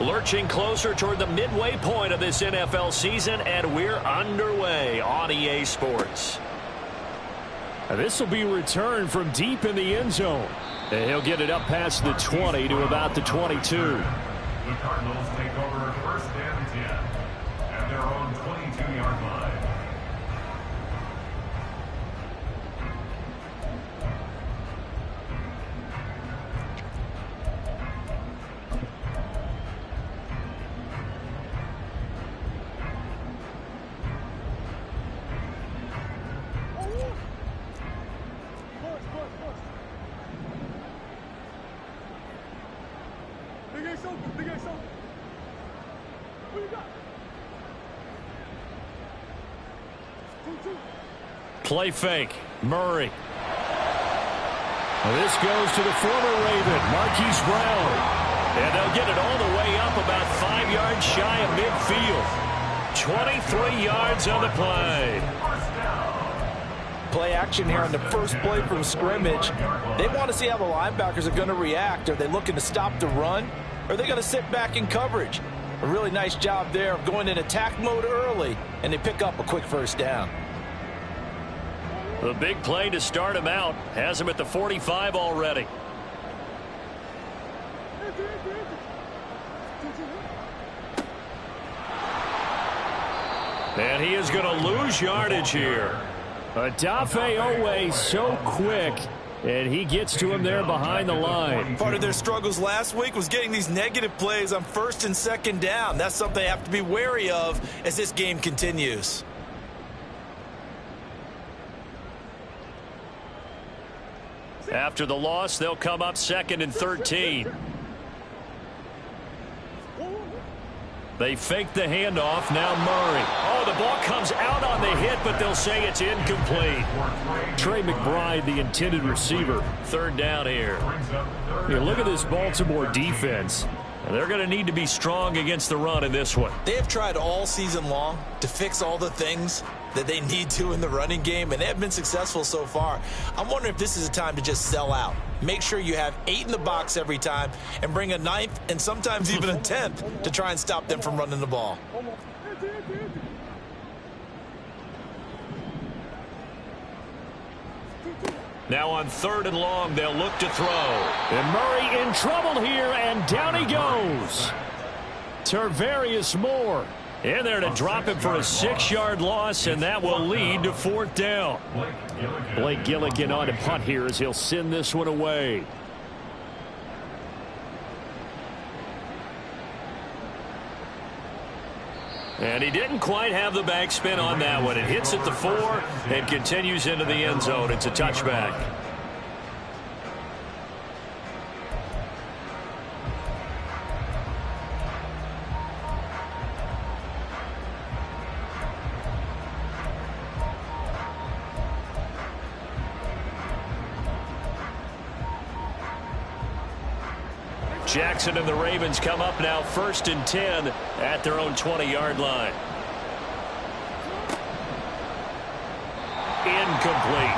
Lurching closer toward the midway point of this NFL season, and we're underway on EA Sports. This will be returned from deep in the end zone. And he'll get it up past the 20 to about the 22. The Cardinals take over first and 10 at their own 22-yard line. Play fake. Murray. This goes to the former Raven, Marquise Brown. And they'll get it all the way up about 5 yards shy of midfield. 23 yards on the play. Play action here on the first play from scrimmage. They want to see how the linebackers are going to react. Are they looking to stop the run? Or are they going to sit back in coverage? A really nice job there of going in attack mode early, and they pick up a quick first down. The big play to start him out has him at the 45 already. And he is going to lose yardage here. Odafe Owe so quick, and he gets to him there behind the line. Part of their struggles last week was getting these negative plays on first and second down. That's something they have to be wary of as this game continues. After the loss, they'll come up 2nd and 13. They fake the handoff. Now Murray. Oh, the ball comes out on the hit, but they'll say it's incomplete. Trey McBride, the intended receiver. 3rd down here. Here, look at this Baltimore defense. They're going to need to be strong against the run in this one. They have tried all season long to fix all the things that they need to in the running game, and they have been successful so far. I'm wondering if this is a time to just sell out. Make sure you have 8 in the box every time and bring a 9th and sometimes even a 10th to try and stop them from running the ball. Now on 3rd and long, they'll look to throw. And Murray in trouble here, and down he goes. Tarvarius Moore in there to drop him for a 6-yard loss, and that will lead to 4th down. Blake Gilligan on a punt here as he'll send this one away. And he didn't quite have the backspin on that one. It hits at the 4 and continues into the end zone. It's a touchback. Jackson and the Ravens come up now 1st and 10 at their own 20-yard line. Incomplete.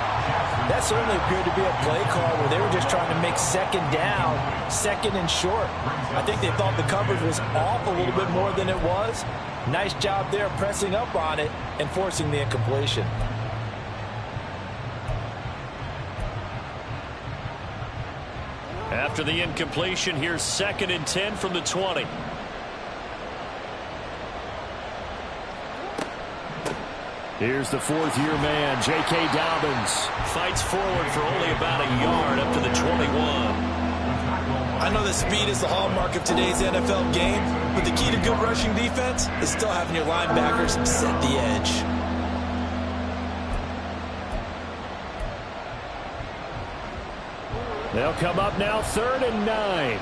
That certainly appeared to be a play call where they were just trying to make 2nd down, 2nd and short. I think they thought the coverage was off a little bit more than it was. Nice job there pressing up on it and forcing the incompletion. After the incompletion, here's 2nd and 10 from the 20. Here's the 4th-year man, J.K. Dobbins. Fights forward for only about a yard up to the 21. I know that speed is the hallmark of today's NFL game, but the key to good rushing defense is still having your linebackers set the edge. They'll come up now 3rd and 9.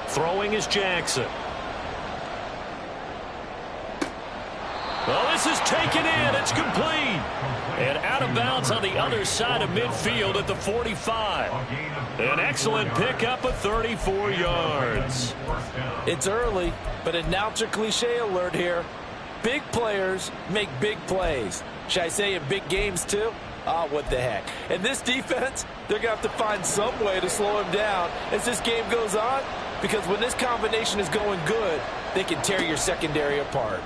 Throwing is Jackson. Well, this is taken in. It's complete. And out of bounds on the other side of midfield at the 45. An excellent pickup of 34 yards. It's early, but announcer cliche alert here. Big players make big plays. Should I say in big games too? What the heck. And this defense, they're going to have to find some way to slow him down as this game goes on, because when this combination is going good, they can tear your secondary apart.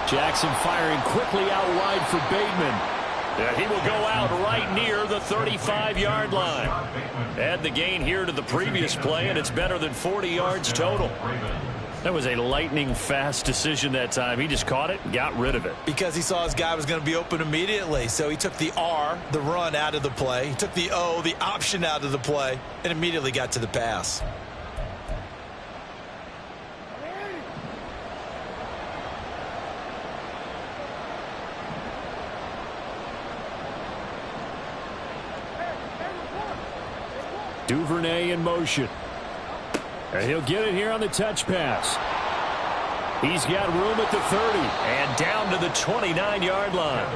Jackson firing quickly out wide for Bateman. Yeah, he will go out right near the 35-yard line. Add the gain here to the previous play, and it's better than 40 yards total. That was a lightning-fast decision that time. He just caught it and got rid of it. Because he saw his guy was going to be open immediately. So he took the R, the run, out of the play. He took the O, the option, out of the play, and immediately got to the pass. Duvernay in motion. And he'll get it here on the touch pass. He's got room at the 30. And down to the 29-yard line.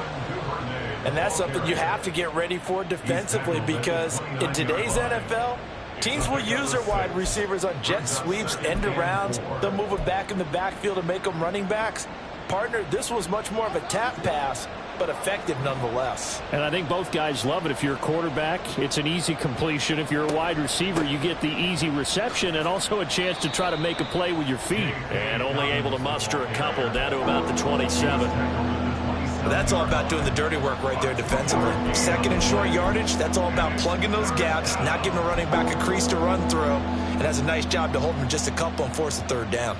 And that's something you have to get ready for defensively, because in today's NFL, teams will use their wide receivers on jet sweeps, end arounds. They'll move them back in the backfield and make them running backs. Partner, this was much more of a tap pass, but effective nonetheless. And I think both guys love it. If you're a quarterback, it's an easy completion. If you're a wide receiver, you get the easy reception and also a chance to try to make a play with your feet. And only able to muster a couple down to about the 27. That's all about doing the dirty work right there defensively. Second and short yardage, that's all about plugging those gaps, not giving a running back a crease to run through. And has a nice job to hold him just a couple and force a third down.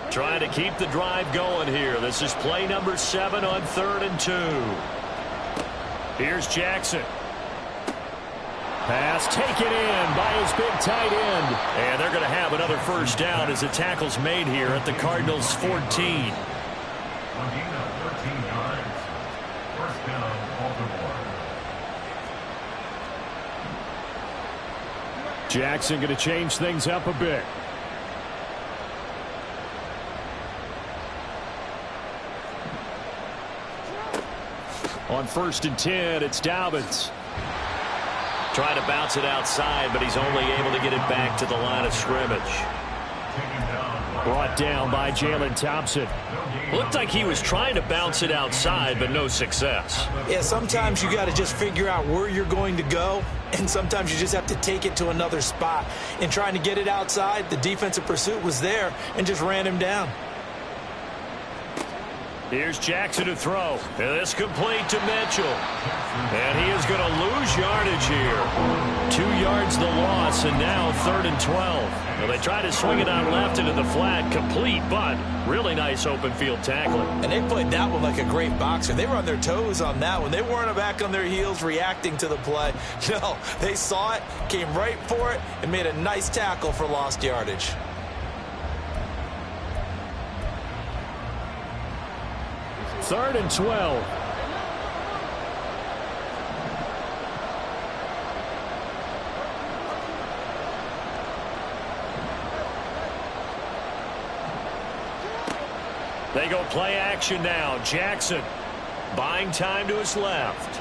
Trying to keep the drive going here. This is play number 7 on 3rd and 2. Here's Jackson. Pass taken in by his big tight end. And they're going to have another first down as the tackle's made here at the Cardinals' 14. A gain of 13 yards. First down, Baltimore. Jackson going to change things up a bit. On 1st and 10, it's Dobbins. Trying to bounce it outside, but he's only able to get it back to the line of scrimmage. Brought down by Jalen Thompson. Looked like he was trying to bounce it outside, but no success. Yeah, sometimes you got to just figure out where you're going to go, and sometimes you just have to take it to another spot. In trying to get it outside, the defensive pursuit was there and just ran him down. Here's Jackson to throw. And this complete to Mitchell. And he is going to lose yardage here. 2 yards the loss, and now 3rd and 12. Well, they try to swing it out left into the flat, complete, but really nice open field tackling. And they played that one like a great boxer. They were on their toes on that one. They weren't back on their heels reacting to the play. No, they saw it, came right for it, and made a nice tackle for lost yardage. Third and 12. They go play action now. Jackson buying time to his left.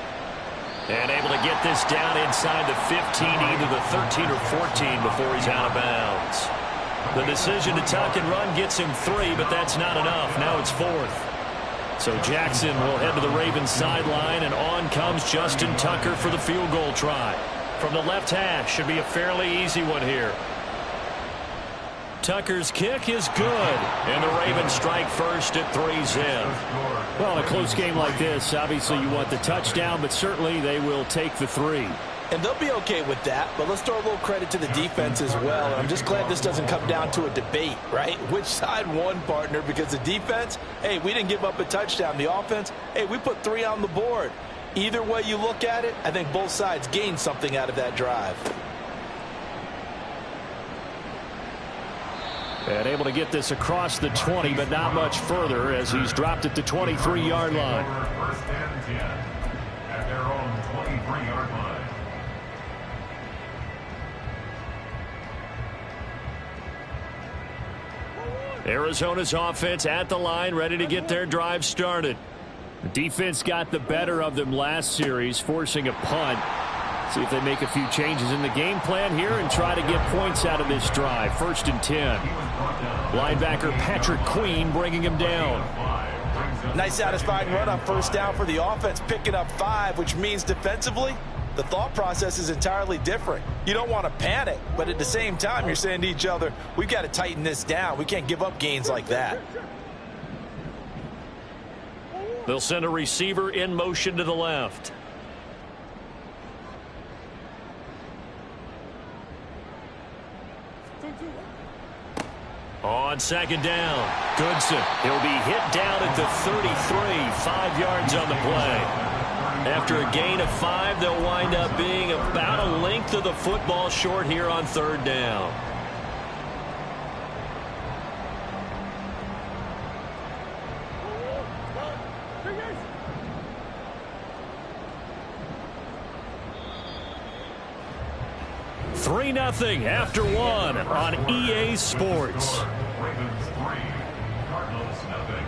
And able to get this down inside the 15, either the 13 or 14 before he's out of bounds. The decision to tuck and run gets him 3, but that's not enough. Now it's 4th. So Jackson will head to the Ravens sideline, and on comes Justin Tucker for the field goal try. From the left hash, should be a fairly easy one here. Tucker's kick is good, and the Ravens strike first at 3-zip. Well, in a close game like this, obviously you want the touchdown, but certainly they will take the 3. And they'll be okay with that, but let's throw a little credit to the defense as well. And I'm just glad this doesn't come down to a debate, right? Which side won, partner? Because the defense, hey, we didn't give up a touchdown. The offense, hey, we put 3 on the board. Either way you look at it, I think both sides gained something out of that drive. And able to get this across the 20, but not much further as he's dropped at the 23-yard line. First and 10 at their own 23-yard line. Arizona's offense at the line, ready to get their drive started. The defense got the better of them last series, forcing a punt. See if they make a few changes in the game plan here and try to get points out of this drive. 1st and 10. Linebacker Patrick Queen bringing him down. Nice satisfying run on 1st down for the offense, picking up 5, which means defensively, the thought process is entirely different. You don't want to panic, but at the same time, you're saying to each other, we've got to tighten this down. We can't give up gains like that. They'll send a receiver in motion to the left. On 2nd down, Goodson. He'll be hit down at the 33, 5 yards on the play. After a gain of 5, they'll wind up being about a length of the football short here on 3rd down. Nothing after 1 on EA Sports. Ravens 3, Cardinals nothing.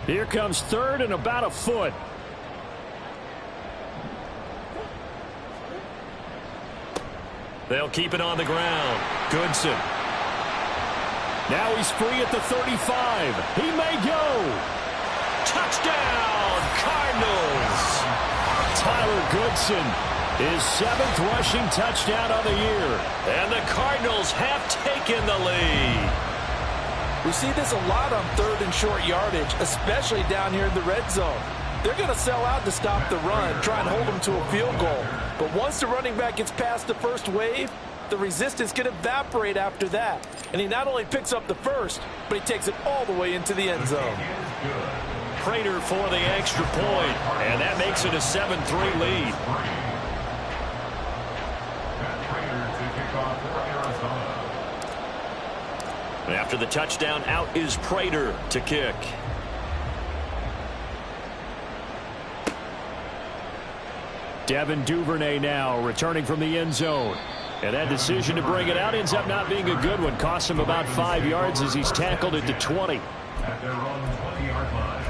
Here comes 3rd and about a foot. They'll keep it on the ground. Goodson. Now he's free at the 35. He may go. Touchdown, Cardinals. Tyler Goodson, his 7th rushing touchdown of the year. And the Cardinals have taken the lead. We see this a lot on 3rd and short yardage, especially down here in the red zone. They're going to sell out to stop the run, try and hold them to a field goal. But once the running back gets past the first wave, the resistance can evaporate after that. And he not only picks up the first, but he takes it all the way into the end zone. Prater for the extra point, and that makes it a 7-3 lead. After the touchdown, out is Prater to kick. Devin Duvernay now returning from the end zone. And that decision to bring it out ends up not being a good one. Costs him about 5 yards as he's tackled at the 20. At their own 20-yard line.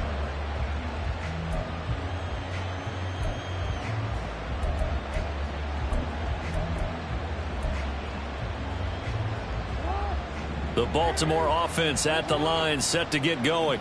The Baltimore offense at the line, set to get going.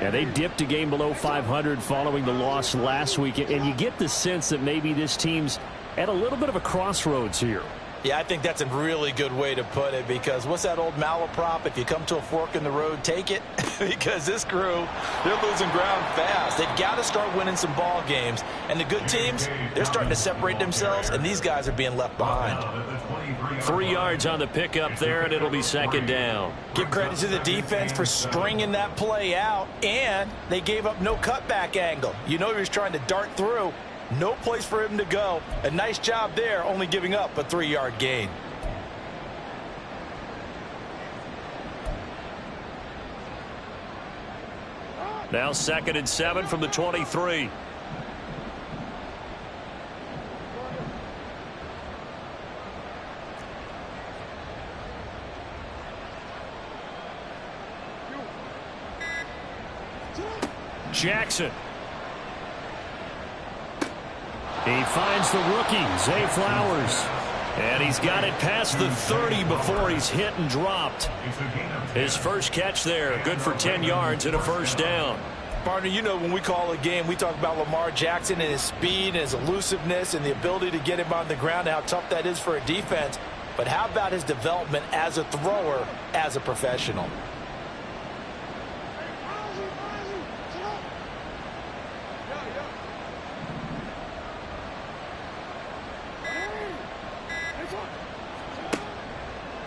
And they dipped a game below 500 following the loss last week. And you get the sense that maybe this team's at a little bit of a crossroads here. Yeah, I think that's a really good way to put it, because what's that old malaprop? If you come to a fork in the road, take it. Because this crew, they're losing ground fast. They've got to start winning some ball games. And the good teams, they're starting to separate themselves, and these guys are being left behind. 3 yards on the pickup there, and it'll be 2nd down. Give credit to the defense for stringing that play out, and they gave up no cutback angle. You know he was trying to dart through. No place for him to go. A nice job there, only giving up a 3-yard gain. Now 2nd and 7 from the 23. Jackson. He finds the rookie, Zay Flowers. And he's got it past the 30 before he's hit and dropped. His first catch there, good for 10 yards and a 1st down. Partner, you know when we call a game, we talk about Lamar Jackson and his speed and his elusiveness and the ability to get him on the ground and how tough that is for a defense. But how about his development as a thrower, as a professional?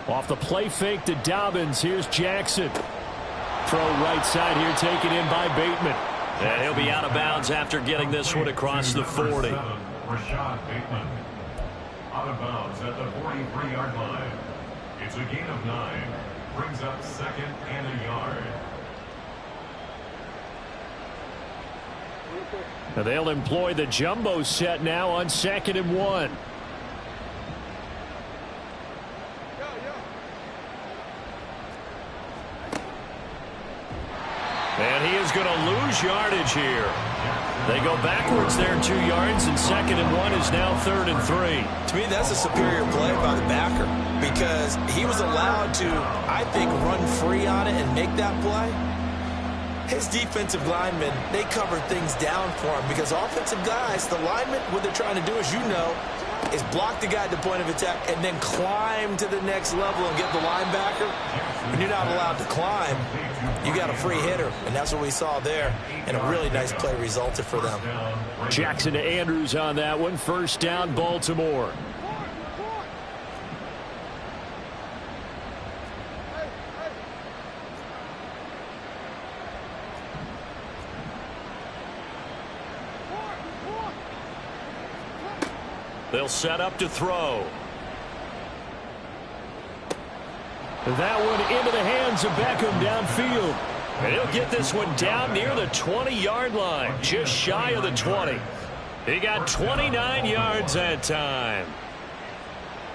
Off the play fake to Dobbins, here's Jackson. Throw right side here, taken in by Bateman. And he'll be out of bounds after getting this one across the 40. Rashad Bateman out of bounds at the 43-yard line. It's a gain of 9. Brings up 2nd and a yard. And they'll employ the jumbo set now on 2nd and 1. going to lose yardage here. They go backwards there 2 yards, and 2nd and 1 is now 3rd and 3. To me, that's a superior play by the backer because he was allowed to, I think, run free on it and make that play. His defensive linemen, they cover things down for him because offensive guys, the linemen, what they're trying to do, as you know, is block the guy at the point of attack and then climb to the next level and get the linebacker. When you're not allowed to climb, you got a free hitter, and that's what we saw there, and a really nice play resulted for them. Jackson to Andrews on that one. 1st down, Baltimore. They'll set up to throw. That one into the hands of Beckham downfield. And he'll get this one down near the 20-yard line, just shy of the 20. He got 29 yards that time.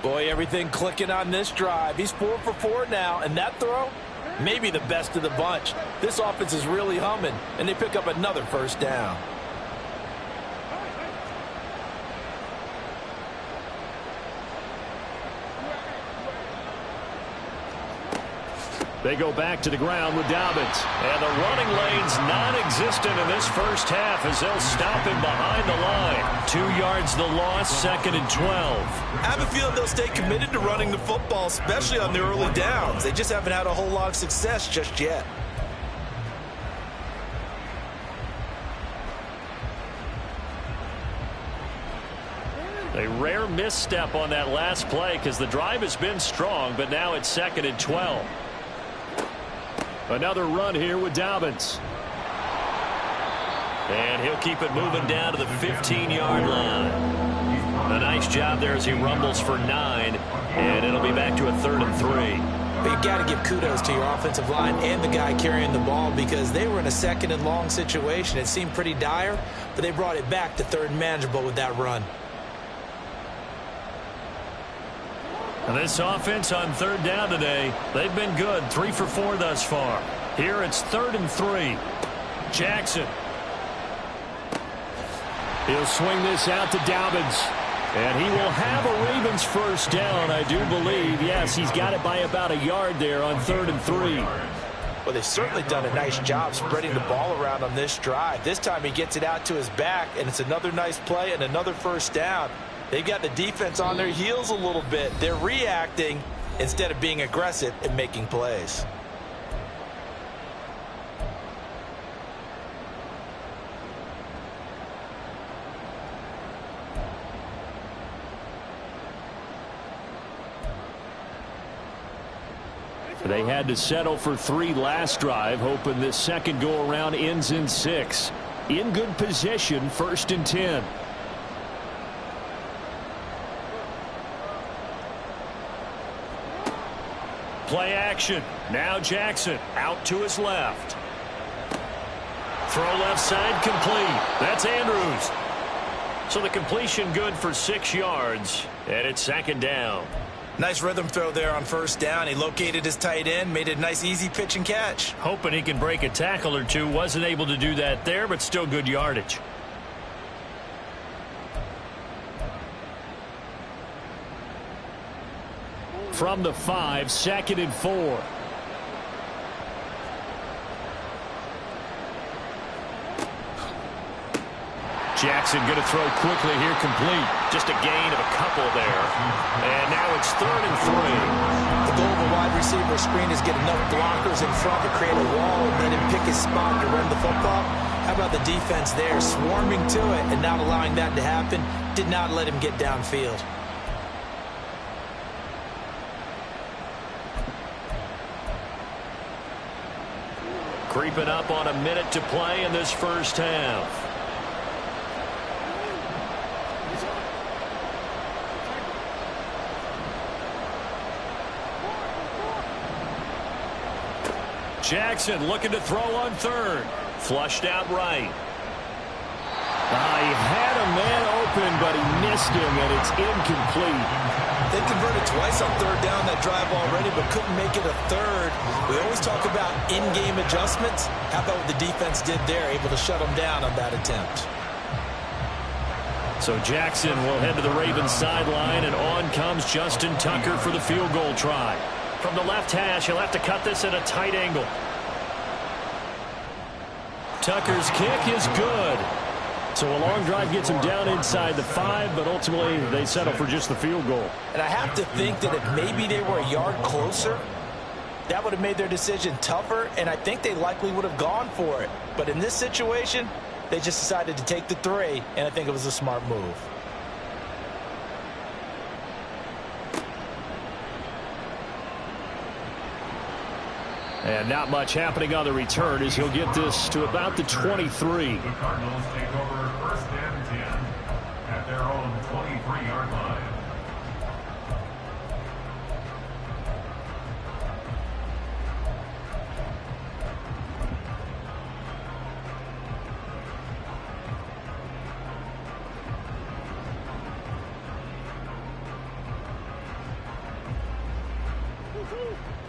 Boy, everything clicking on this drive. He's 4 for 4 now, and that throw, maybe the best of the bunch. This offense is really humming, and they pick up another 1st down. They go back to the ground with Dobbins. And the running lane's non-existent in this 1st half as they'll stop him behind the line. 2 yards the loss, 2nd and 12. I have a feeling they'll stay committed to running the football, especially on the early downs. They just haven't had a whole lot of success just yet. A rare misstep on that last play because the drive has been strong, but now it's 2nd and 12. Another run here with Dobbins. And he'll keep it moving down to the 15-yard line. A nice job there as he rumbles for 9, and it'll be back to a 3rd and 3. But you got to give kudos to your offensive line and the guy carrying the ball because they were in a 2nd and long situation. It seemed pretty dire, but they brought it back to 3rd and manageable with that run. And this offense on 3rd down today, they've been good, 3 for 4 thus far. Here it's 3rd and 3. Jackson. He'll swing this out to Dobbins. And he will have a Ravens 1st down, I do believe. Yes, he's got it by about a yard there on 3rd and 3. Well, they've certainly done a nice job spreading the ball around on this drive. This time he gets it out to his back, and it's another nice play and another 1st down. They've got the defense on their heels a little bit. They're reacting instead of being aggressive and making plays. They had to settle for 3 last drive, hoping this second go-around ends in 6. In good position, 1st and 10. Play action. Now Jackson out to his left. Throw left side complete. That's Andrews. So the completion good for 6 yards, and it's 2nd down. Nice rhythm throw there on 1st down. He located his tight end, made it a nice easy pitch and catch. Hoping he can break a tackle or two. Wasn't able to do that there, but still good yardage. From the 5, 2nd and 4. Jackson going to throw quickly here, complete. Just a gain of a couple there. And now it's 3rd and 3. The goal of a wide receiver screen is get enough blockers in front to create a wall and let him pick his spot to run the football. How about the defense there, swarming to it and not allowing that to happen? Did not let him get downfield. Creeping up on a minute to play in this 1st half. Jackson looking to throw on 3rd. Flushed out right. He had a man open, but he missed him, and it's incomplete. They converted twice on third down that drive already, but couldn't make it a third. We always talk about in-game adjustments. How about what the defense did there, able to shut them down on that attempt? So Jackson will head to the Ravens sideline, and on comes Justin Tucker for the field goal try. From the left hash, he'll have to cut this at a tight angle. Tucker's kick is good. So a long drive gets him down inside the 5, but ultimately they settle for just the field goal. And I have to think that if maybe they were a yard closer, that would have made their decision tougher, and I think they likely would have gone for it. But in this situation, they just decided to take the 3, and I think it was a smart move. And not much happening on the return as he'll get this to about the 23. The Cardinals take over first and 10 at their own 23-yard line.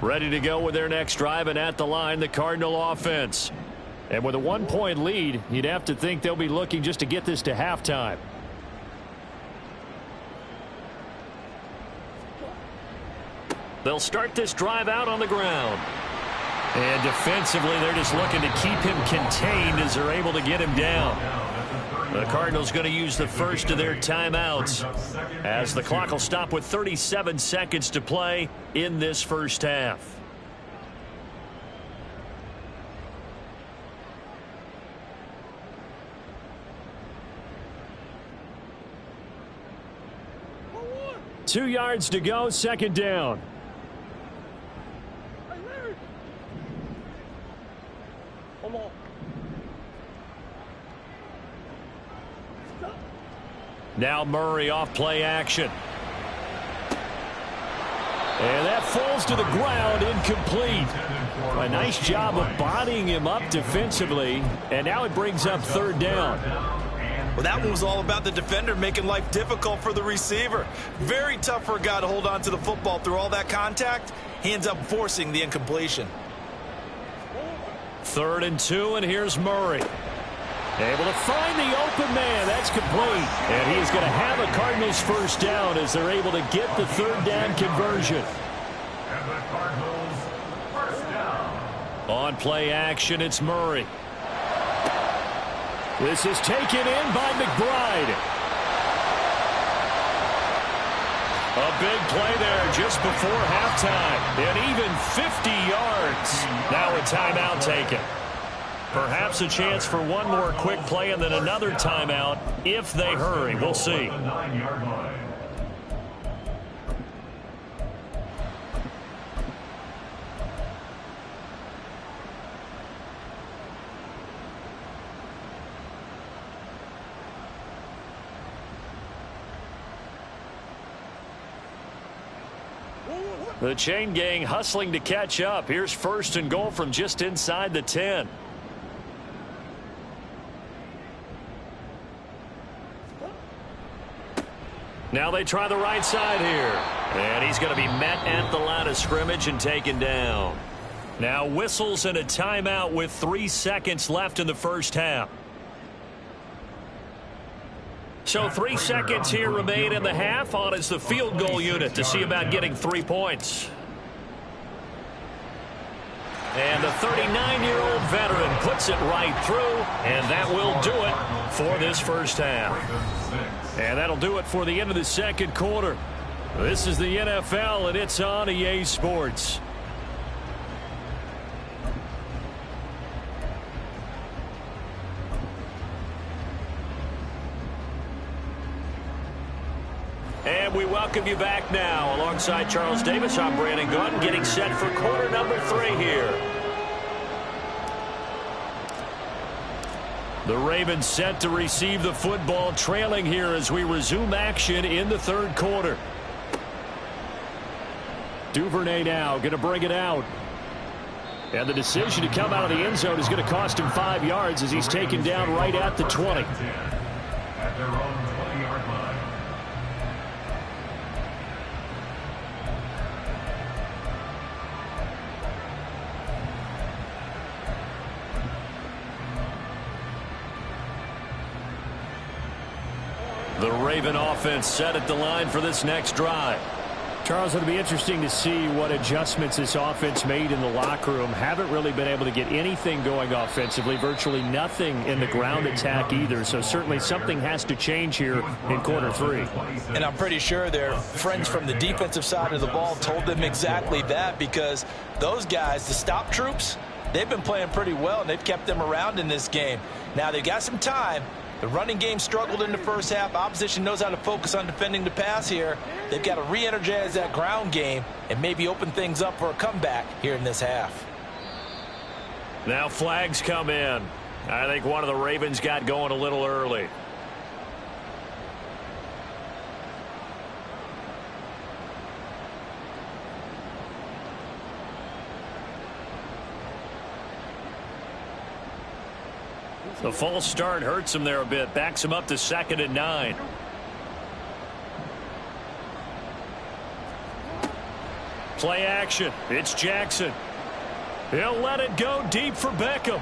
Ready to go with their next drive, and at the line, the Cardinal offense. And with a 1-point lead, you'd have to think they'll be looking just to get this to halftime. They'll start this drive out on the ground. And defensively, they're just looking to keep him contained as they're able to get him down. The Cardinals going to use the first of their timeouts as the clock will stop with 37 seconds to play in this first half. Two yards to go, second down. Now Murray off play action. And that falls to the ground, incomplete. A nice job of bodying him up defensively, and now it brings up third down. Well, that one was all about the defender making life difficult for the receiver. Very tough for a guy to hold on to the football through all that contact. He ends up forcing the incompletion. 3rd and 2, and here's Murray. Able to find the open man. That's complete. And he's going to have a Cardinals first down as they're able to get the third down conversion. And the Cardinals first down. On play action, it's Murray. This is taken in by McBride. A big play there just before halftime. And even 50 yards. Now a timeout taken. Perhaps a chance for one more quick play and then another timeout if they hurry. We'll see. The 9-yard line. The chain gang hustling to catch up. Here's 1st and goal from just inside the 10. Now they try the right side here. And he's going to be met at the line of scrimmage and taken down. Now whistles and a timeout with 3 seconds left in the first half. So 3 seconds here remain in the half. On is the field goal unit to see about getting 3 points. And the 39-year-old veteran puts it right through, and that will do it for this first half. And that'll do it for the end of the second quarter. This is the NFL, and it's on EA Sports. And we welcome you back now. Alongside Charles Davis, I'm Brandon Gunn, getting set for quarter number 3 here. The Ravens set to receive the football, trailing here as we resume action in the third quarter. Duvernay now going to bring it out. And the decision to come out of the end zone is going to cost him 5 yards as he's taken down right at the 20. At their own 20-yard line. The Raven offense set at the line for this next drive. Charles, it'll be interesting to see what adjustments this offense made in the locker room. Haven't really been able to get anything going offensively, virtually nothing in the ground attack either. So certainly something has to change here in quarter three. And I'm pretty sure their friends from the defensive side of the ball told them exactly that, because those guys, the stop troops, they've been playing pretty well, and they've kept them around in this game. Now they've got some time. The running game struggled in the first half. Opposition knows how to focus on defending the pass here. They've got to re-energize that ground game and maybe open things up for a comeback here in this half. Now flags come in. I think one of the Ravens got going a little early. The false start hurts him there a bit. Backs him up to 2nd and 9. Play action. It's Jackson. He'll let it go deep for Beckham.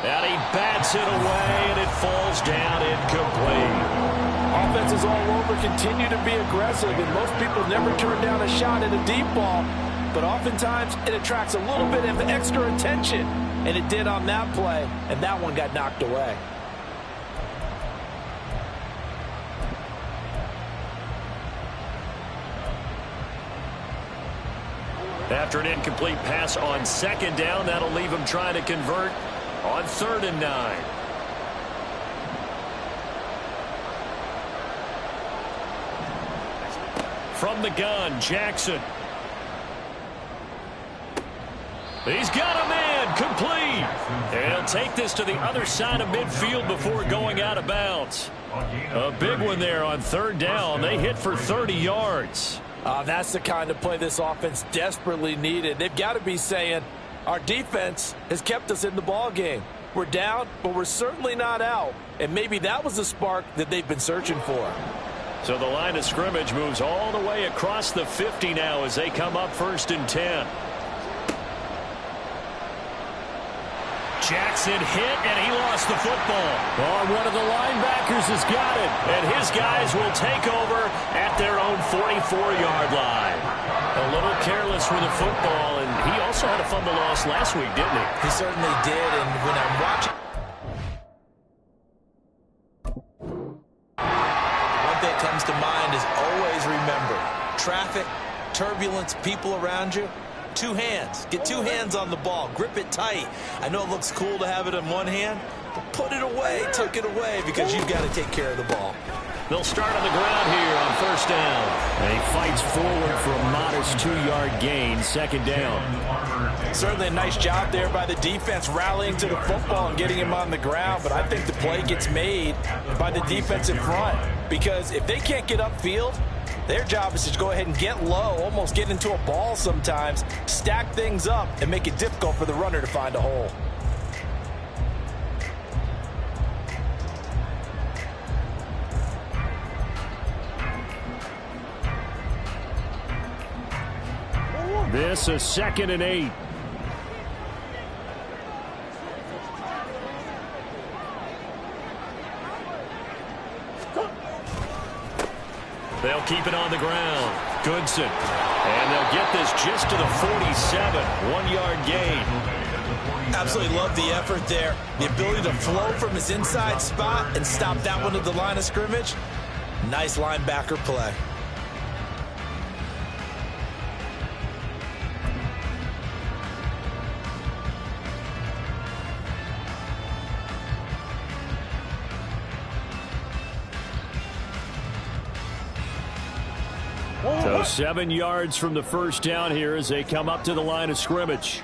And he bats it away, and it falls down incomplete. Offenses all over continue to be aggressive, and most people never turn down a shot at a deep ball. But oftentimes, it attracts a little bit of extra attention. And it did on that play, and that one got knocked away. After an incomplete pass on 2nd down, that'll leave him trying to convert on 3rd and 9. From the gun, Jackson. He's got a man, complete. And he'll take this to the other side of midfield before going out of bounds. A big one there on 3rd down. They hit for 30 yards. That's the kind of play this offense desperately needed. They've got to be saying, our defense has kept us in the ball game. We're down, but we're certainly not out. And maybe that was the spark that they've been searching for. So the line of scrimmage moves all the way across the 50 now as they come up 1st and 10. Jackson hit, and he lost the football. Oh, one of the linebackers has got it. And his guys will take over at their own 44-yard line. A little careless with the football, and he also had a fumble loss last week, didn't he? He certainly did, and when I'm watching, one thing that comes to mind is always remember, traffic, turbulence, people around you. 2 hands. Get 2 hands on the ball. Grip it tight. I know it looks cool to have it in one hand, but put it away, tuck it away, because you've got to take care of the ball. They'll start on the ground here on 1st down. And he fights forward for a modest 2-yard gain, 2nd down. Certainly a nice job there by the defense rallying to the football and getting him on the ground, but I think the play gets made by the defense in front, because if they can't get upfield, their job is to go ahead and get low, almost get into a ball sometimes, stack things up, and make it difficult for the runner to find a hole. This is 2nd and 8. They'll keep it on the ground. Goodson. And they'll get this just to the 47. 1-yard gain. Absolutely love the effort there. The ability to flow from his inside spot and stop that one at the line of scrimmage. Nice linebacker play. So 7 yards from the 1st down here as they come up to the line of scrimmage.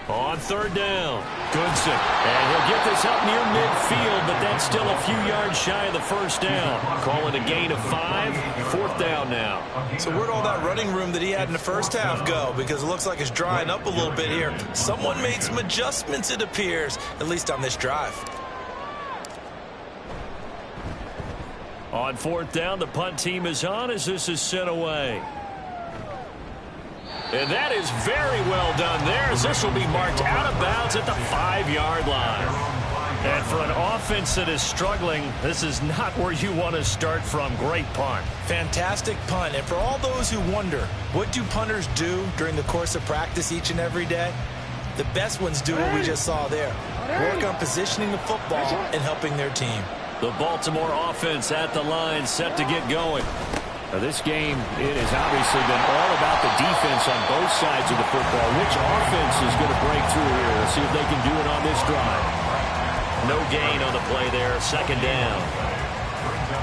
On 3rd down, Goodson. And he'll get this up near midfield, but that's still a few yards shy of the 1st down. Call it a gain of 5, 4th down now. So where'd all that running room that he had in the first half go? Because it looks like it's drying up a little bit here. Someone made some adjustments, it appears, at least on this drive. On 4th down, the punt team is on as this is sent away. And that is very well done there, as this will be marked out of bounds at the 5-yard line. And for an offense that is struggling, this is not where you want to start from. Great punt. Fantastic punt. And for all those who wonder, what do punters do during the course of practice each and every day? The best ones do what we just saw there. Work on positioning the football and helping their team. The Baltimore offense at the line, set to get going. Now this game, it has obviously been all about the defense on both sides of the football. Which offense is going to break through here? Let's see if they can do it on this drive. No gain on the play there, second down.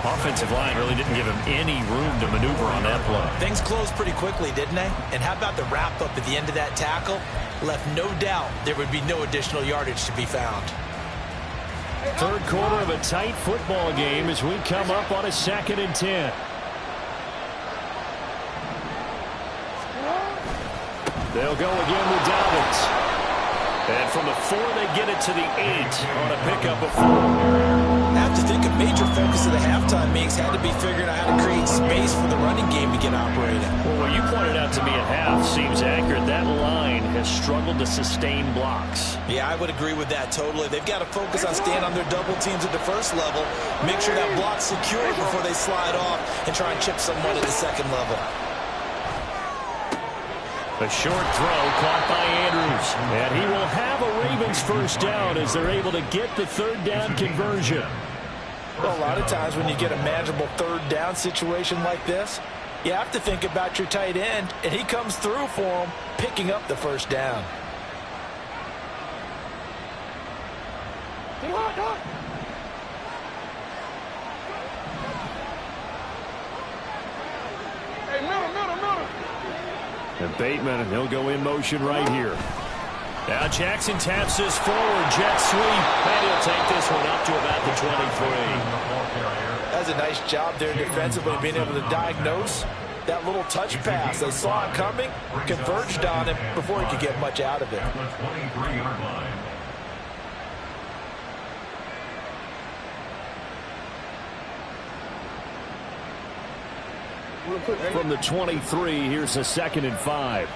Offensive line really didn't give him any room to maneuver on that play. Things closed pretty quickly, didn't they? And how about the wrap-up at the end of that tackle? Left no doubt there would be no additional yardage to be found. Third quarter of a tight football game as we come up on a 2nd and 10. They'll go again with Dobbins. And from the 4, they get it to the 8 on a pickup of 4. I have to think a major focus of the halftime mix had to be figuring out how to create space for the running game to get operating. Well, what you pointed out to me at half seems accurate. That line has struggled to sustain blocks. Yeah, I would agree with that totally. They've got to focus on staying on their double teams at the first level, make sure that block's secure before they slide off and try and chip someone at the second level. A short throw caught by Andrews. And he will have a Ravens first down as they're able to get the 3rd down conversion. Well, a lot of times when you get a manageable 3rd down situation like this, you have to think about your tight end, and he comes through for him, picking up the first down. And Bateman, he'll go in motion right here. Now Jackson taps this forward, jet sweep, and he'll take this one up to about the 23. That's a nice job there defensively, being able to diagnose that little touch pass. They saw it coming, converged on him before he could get much out of it. From the 23, here's a 2nd and 5.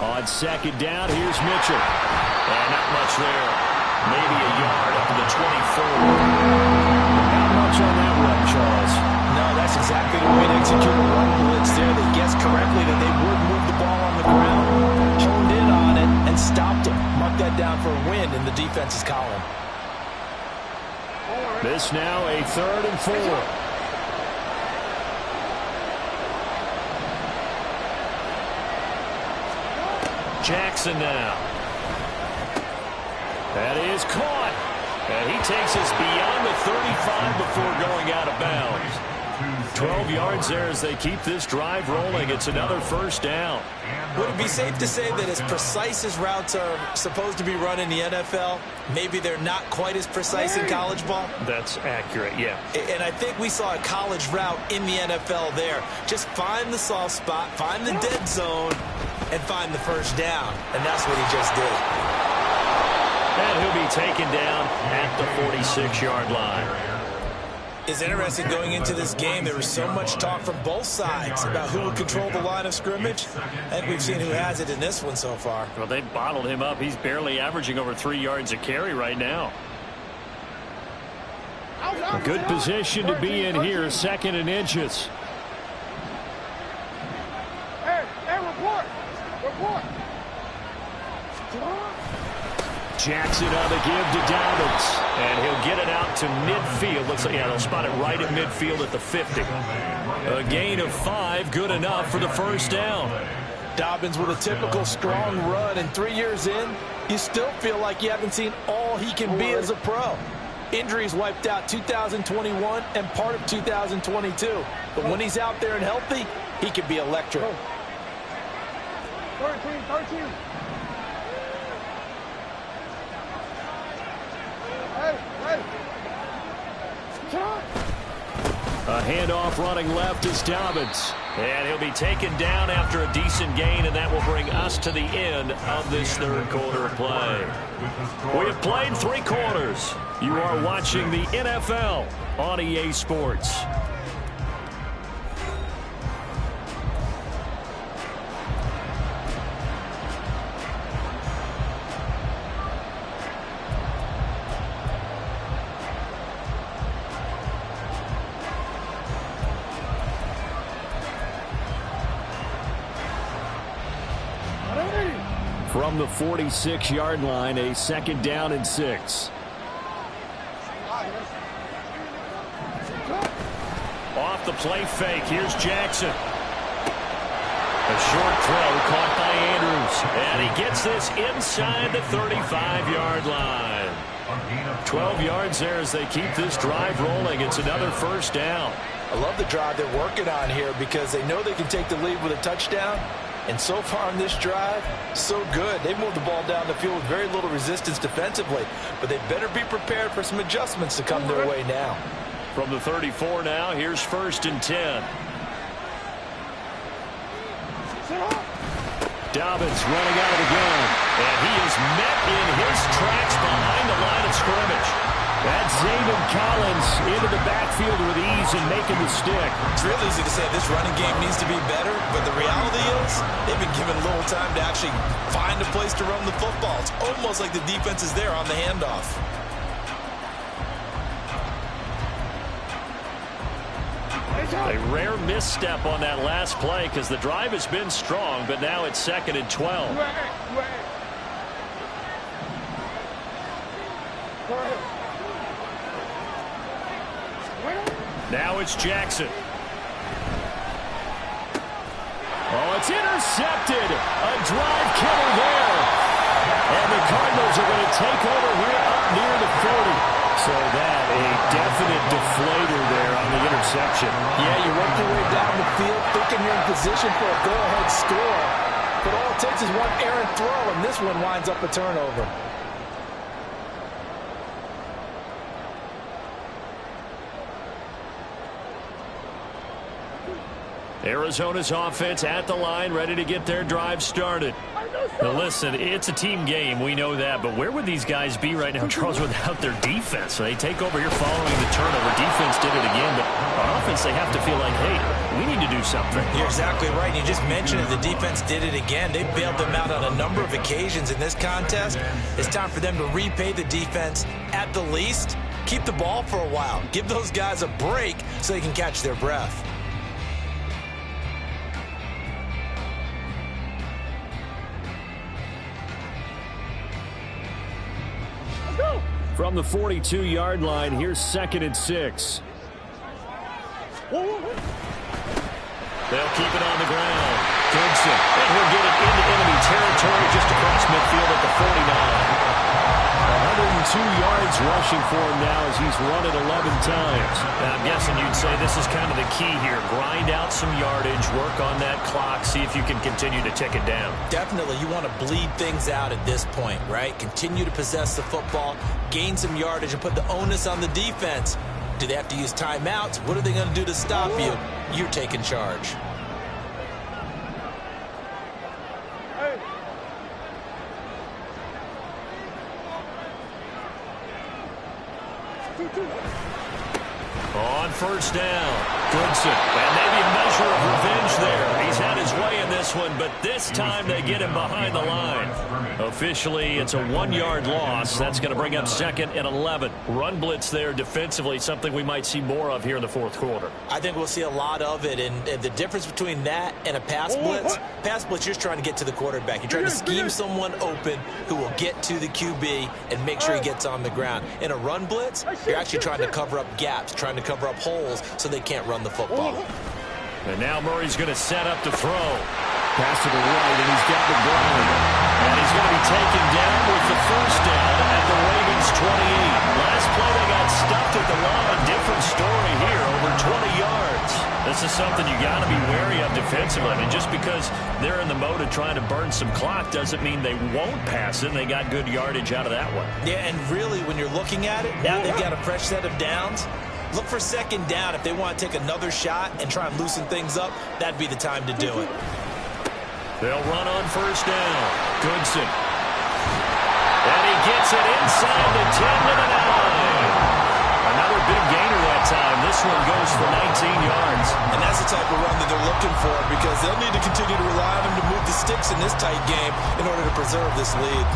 On 2nd down, here's Mitchell. And not much there. Maybe a yard up to the 24. Not much on that run, Charles. No, that's exactly the way to execute a run blitz there. They guessed correctly that they would move the ball on the ground, honed in on it, and stopped him. Mark that down for a win in the defense's column. This now a 3rd and 4. Jackson now. That is caught. And he takes us beyond the 35 before going out of bounds. 12 yards there as they keep this drive rolling. It's another first down. Would it be safe to say that as precise as routes are supposed to be run in the NFL, maybe they're not quite as precise in college ball? That's accurate, yeah. And I think we saw a college route in the NFL there. Just find the soft spot, find the dead zone, and find the first down. And that's what he just did. And he'll be taken down at the 46-yard line. It's interesting going into this game. There was so much talk from both sides about who would control the line of scrimmage. I think we've seen who has it in this one so far. Well, they bottled him up. He's barely averaging over 3 yards a carry right now. A good position to be in here, 2nd and inches. Report. Jackson on the give to Dobbins. And he'll get it out to midfield. Looks like, yeah, they'll spot it right at midfield at the 50. A gain of 5, good enough for the first down. Dobbins with a typical strong run, and 3 years in, you still feel like you haven't seen all he can be as a pro. Injuries wiped out 2021 and part of 2022. But when he's out there and healthy, he can be electric. 13. A handoff running left is Dobbins. And he'll be taken down after a decent gain, and that will bring us to the end of this third quarter of play. We have played 3 quarters. You are watching the NFL on EA Sports. From the 46-yard line, a 2nd down and 6. Off the play fake, here's Jackson. A short throw caught by Andrews. And he gets this inside the 35-yard line. 12 yards there as they keep this drive rolling. It's another 1st down. I love the drive they're working on here because they know they can take the lead with a touchdown. And so far on this drive, so good. They moved the ball down the field with very little resistance defensively. But they better be prepared for some adjustments to come their way now. From the 34 now, here's 1st and 10. Dobbins running out of the gun. And he is met in his tracks behind the line of scrimmage. That's Zaven Collins into the backfield with ease and making the stick. It's real easy to say this running game needs to be better, but the reality is they've been given little time to actually find a place to run the football. It's almost like the defense is there on the handoff. A rare misstep on that last play because the drive has been strong, but now it's 2nd and 12. Now it's Jackson. Oh, it's intercepted. A drive killer there. And the Cardinals are going to take over here up near the 40. So that, a definite deflator there on the interception. Yeah, you work your way down the field thinking you're in position for a go-ahead score. But all it takes is one errant throw, and this one winds up a turnover. Arizona's offense at the line, ready to get their drive started. Now listen, it's a team game, we know that, but where would these guys be right now, Charles, without their defense? So they take over here following the turnover. Defense did it again, but on offense they have to feel like, hey, we need to do something. You're exactly right. You just mentioned it. The defense did it again. They bailed them out on a number of occasions in this contest. It's time for them to repay the defense at the least. Keep the ball for a while. Give those guys a break so they can catch their breath. From the 42-yard line, here's 2nd and 6. They'll keep it on the ground. Goodson, and he'll get it into enemy territory just across midfield at the 49. 102 yards rushing for him now as he's run it 11 times. Now, I'm guessing you'd say this is kind of the key here. Grind out some yardage, work on that clock, see if you can continue to tick it down. Definitely. You want to bleed things out at this point, right? Continue to possess the football, gain some yardage, and put the onus on the defense. Do they have to use timeouts? What are they going to do to stop you? You're taking charge. On 1st down, Goodson, and maybe a measure of revenge there. He's had his way in this one, but this time they get him behind the line. Officially, it's a 1-yard loss. That's going to bring up 2nd and 11. Run blitz there defensively, something we might see more of here in the 4th quarter. I think we'll see a lot of it, and the difference between that and a pass blitz, you're just trying to get to the quarterback. You're trying to scheme someone open who will get to the QB and make sure he gets on the ground. In a run blitz, you're actually trying to cover up gaps, trying to cover up holes so they can't run the football. And now Murray's going to set up to throw. Pass to the right, and he's got the ground. And he's going to be taken down with the 1st down at the Ravens 28. Last play they got stuffed at the line. Different story here, over 20 yards. This is something you got to be wary of defensively. I mean, just because they're in the mode of trying to burn some clock doesn't mean they won't pass it. They got good yardage out of that one. Yeah, and really, when you're looking at it, now they've got a fresh set of downs. Look for second down. If they want to take another shot and try and loosen things up, that'd be the time to do it. They'll run on first down. Goodson. And he gets it inside the 10 to the 9. Another big gainer that time. This one goes for 19 yards. And that's the type of run that they're looking for, because they'll need to continue to rely on him to move the sticks in this tight game in order to preserve this lead.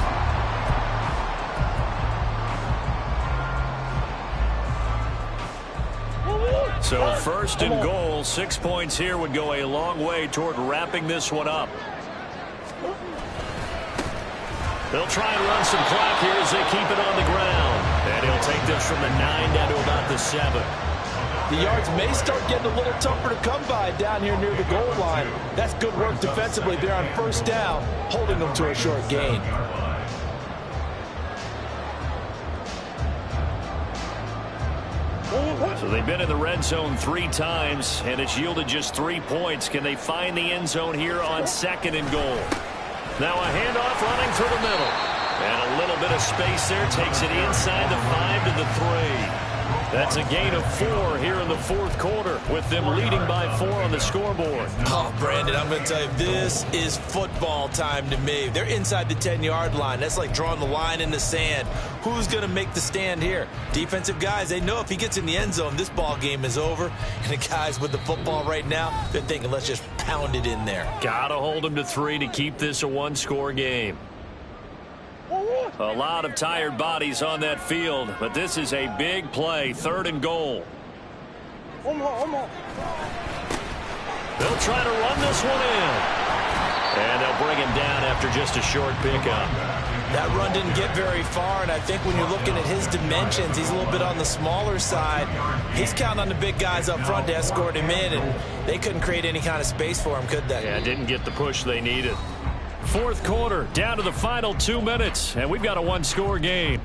So first and goal, 6 points here would go a long way toward wrapping this one up. They'll try and run some clock here as they keep it on the ground. And he'll take this from the 9 down to about the 7. The yards may start getting a little tougher to come by down here near the goal line. That's good work defensively there on first down, holding them to a short gain. So they've been in the red zone 3 times, and it's yielded just 3 points. Can they find the end zone here on second and goal? Now a handoff running through the middle. And a little bit of space there. Takes it inside the 5 to the 3. That's a gain of 4 here in the fourth quarter, with them leading by 4 on the scoreboard. Oh, Brandon, I'm going to tell you, this is football time to me. They're inside the 10-yard line. That's like drawing the line in the sand. Who's going to make the stand here? Defensive guys, they know if he gets in the end zone, this ball game is over. And the guys with the football right now, they're thinking, let's just pound it in there. Got to hold them to 3 to keep this a one-score game. A lot of tired bodies on that field, but this is a big play, 3rd and goal. They'll try to run this one in. And they'll bring him down after just a short pickup. That run didn't get very far, and I think when you're looking at his dimensions, he's a little bit on the smaller side. He's counting on the big guys up front to escort him in, and they couldn't create any kind of space for him, could they? Yeah, didn't get the push they needed. Fourth quarter, down to the final 2 minutes, and we've got a one-score game.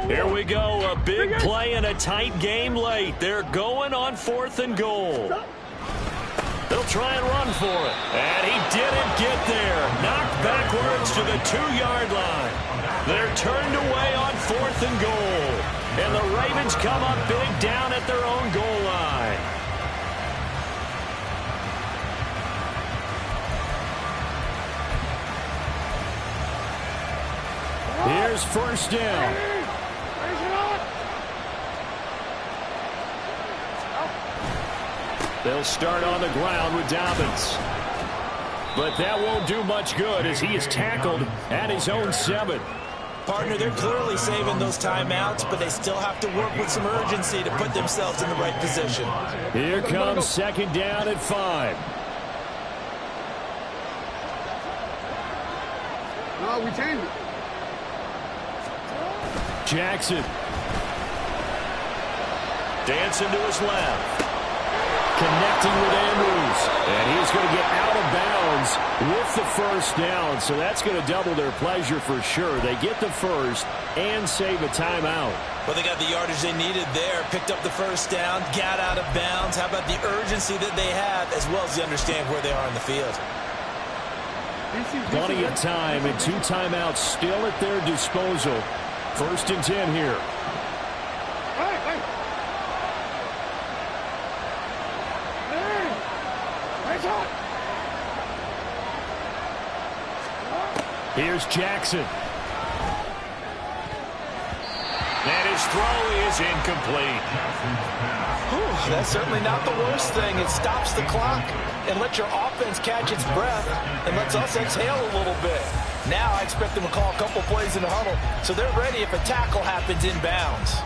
Here we go, a big play in a tight game late. They're going on 4th and goal. They'll try and run for it. And he didn't get there. Knocked backwards to the 2-yard line. They're turned away on 4th and goal. And the Ravens come up big down at their own goal line. Here's first down. They'll start on the ground with Dobbins. But that won't do much good as he is tackled at his own 7. Partner, they're clearly saving those timeouts, but they still have to work with some urgency to put themselves in the right position. Here comes second down at 5. No, we changed it. Jackson. Dancing to his left. Connecting with Andrews. And he's going to get out of bounds with the first down. So that's going to double their pleasure for sure. They get the first and save a timeout. Well, they got the yardage they needed there. Picked up the first down, got out of bounds. How about the urgency that they have, as well as they understand where they are in the field? Plenty of time and 2 timeouts still at their disposal. 1st and 10 here. Here's Jackson. And his throw is incomplete. Whew, that's certainly not the worst thing. It stops the clock and lets your offense catch its breath and lets us exhale a little bit. Now I expect them to call a couple plays in the huddle so they're ready if a tackle happens inbounds.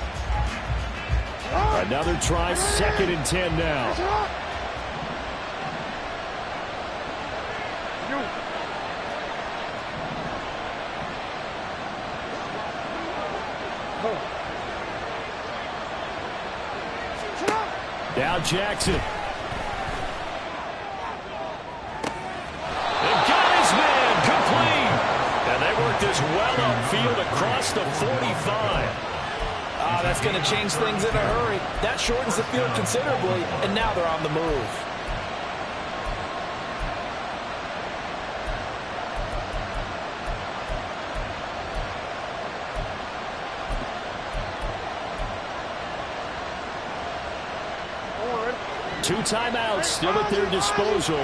Another try, 2nd and 10 now. Now Jackson. And got his man complete. And they work this well upfield across the 45. That that's going to change things in a hurry. That shortens the field considerably, and now they're on the move. Two timeouts still at their disposal.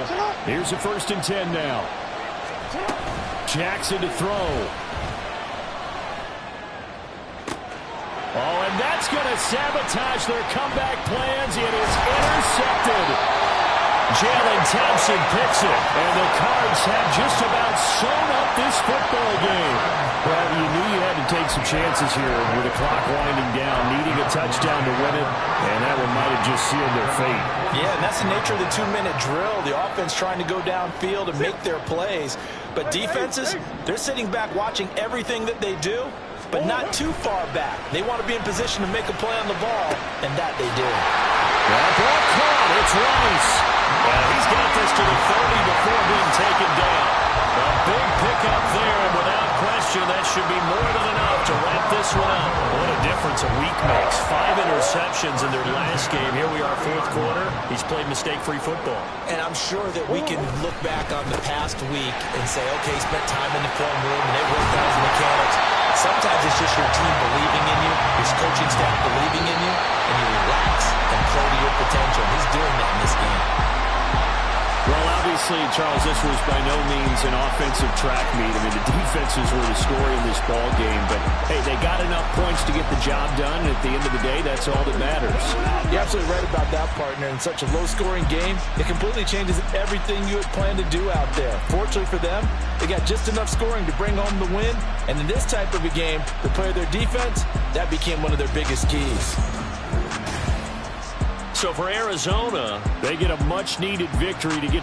Here's a 1st and 10 now. Jackson to throw. Oh, and that's going to sabotage their comeback plans. It is intercepted. Jalen Thompson picks it, and the Cards have just about sewn up this football game. Well, you knew you had to take some chances here with the clock winding down, needing a touchdown to win it, and that one might have just sealed their fate. Yeah, and that's the nature of the 2-minute drill. The offense trying to go downfield and make their plays. But defenses, they're sitting back watching everything that they do, but not too far back. They want to be in position to make a play on the ball, and that they do. That ball caught. It's Rice. Well, he's got this to the 30 before being taken down. A big pickup there, and without question, that should be more than enough to wrap this one up. What a difference a week makes. 5 interceptions in their last game. Here we are, 4th quarter. He's played mistake-free football. And I'm sure that we can look back on the past week and say, okay, spent time in the film room and they worked on his mechanics. Sometimes it's just your team believing in you, his coaching staff believing in you, and you relax and play to your potential. He's doing that in this game. Well, obviously, Charles, this was by no means an offensive track meet. I mean, the defenses were the story in this ball game. But, hey, they got enough points to get the job done. And at the end of the day, that's all that matters. You're absolutely right about that, partner. In such a low-scoring game, it completely changes everything you had planned to do out there. Fortunately for them, they got just enough scoring to bring home the win. And in this type of a game, to play their defense, that became one of their biggest keys. So for Arizona, they get a much-needed victory to get to